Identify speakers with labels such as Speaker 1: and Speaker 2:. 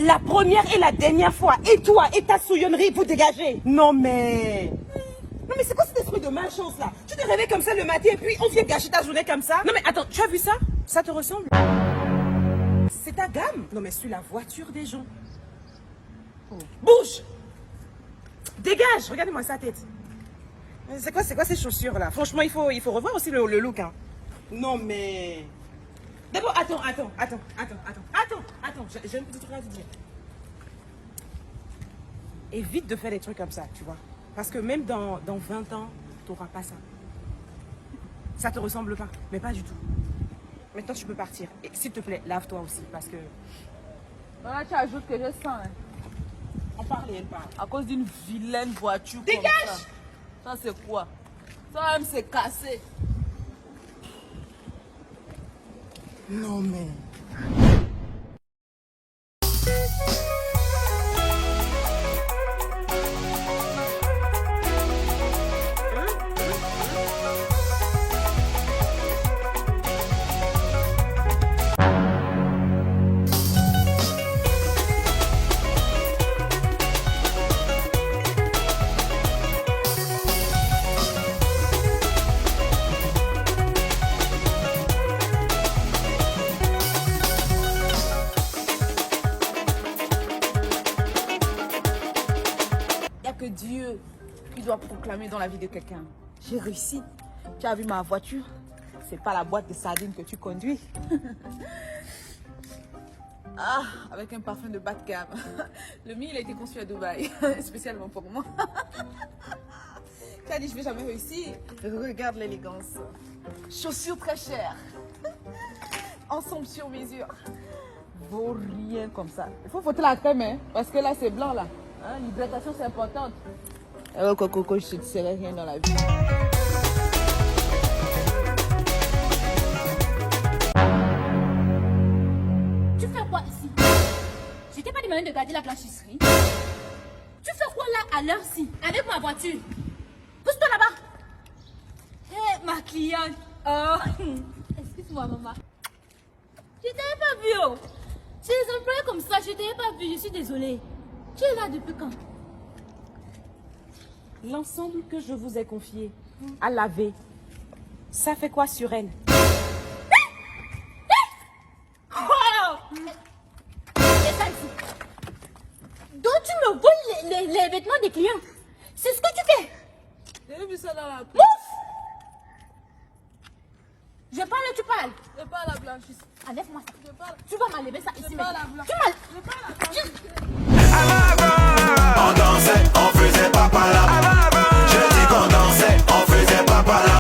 Speaker 1: La première et la dernière fois. Et toi, et ta souillonnerie, vous dégagez. Non mais... Non mais c'est quoi cet esprit de malchance là? Tu te réveilles comme ça le matin et puis on vient gâcher ta journée comme ça? Non mais attends, tu as vu ça? Ça te ressemble? C'est ta gamme? Non mais suis la voiture des gens. Oh. Bouge! Dégage! Regardez-moi sa tête. C'est quoi ces chaussures là? Franchement, il faut revoir aussi le look. Hein. Non mais... D'abord, attends. J'ai un petit truc à te dire. Évite de faire des trucs comme ça, tu vois. Parce que même dans 20 ans, tu n'auras pas ça. Ça te ressemble pas, mais pas du tout. Maintenant, tu peux partir. Et s'il te plaît, lave-toi aussi, parce que...
Speaker 2: Voilà, tu ajoutes que je sens. Hein.
Speaker 1: On parle et elle parle.
Speaker 2: À cause d'une vilaine voiture.
Speaker 1: Dégage!
Speaker 2: Comme ça. Ça, c'est quoi? Ça même, c'est cassé.
Speaker 1: Non, mais...
Speaker 2: Que Dieu qui doit proclamer dans la vie de quelqu'un. J'ai réussi. Tu as vu ma voiture? C'est pas la boîte de sardines que tu conduis. Ah, avec un parfum de bas de gamme. Le mien, il a été conçu à Dubaï, spécialement pour moi. Tu as dit, je vais jamais réussir. Regarde l'élégance. Chaussures très chères. Ensemble sur mesure. Vaut rien comme ça. Il faut frotter la crème, hein, parce que là, c'est blanc, là. Hein, l'hydratation, c'est importante. Alors, Coco, je ne serai rien dans la vie.
Speaker 3: Tu fais quoi ici? Je t'ai pas demandé de garder la blanchisserie. Tu fais quoi là à l'heure-ci avec ma voiture? Pousse-toi là-bas. Hé, ma cliente. Oh, excuse-moi, maman. Je t'avais pas vu. Oh. C'est les employés comme ça, je t'avais pas vu. Je suis désolée. Tu es là depuis quand?
Speaker 1: L'ensemble que je vous ai confié à laver, ça fait quoi sur elle?
Speaker 3: Oh! C'est ça ici. Donc tu me voles les vêtements des clients. C'est ce que tu fais.
Speaker 2: J'ai vu ça dans la poche.
Speaker 3: Ouf! Je parle et tu parles.
Speaker 2: Je pas la blanchisse.
Speaker 3: Enlève-moi ça.
Speaker 2: Je parle.
Speaker 3: Tu vas m'enlever ça ici.
Speaker 2: Je pas la blanchisse.
Speaker 3: Tu m'as...
Speaker 2: Je pas la blanchisse.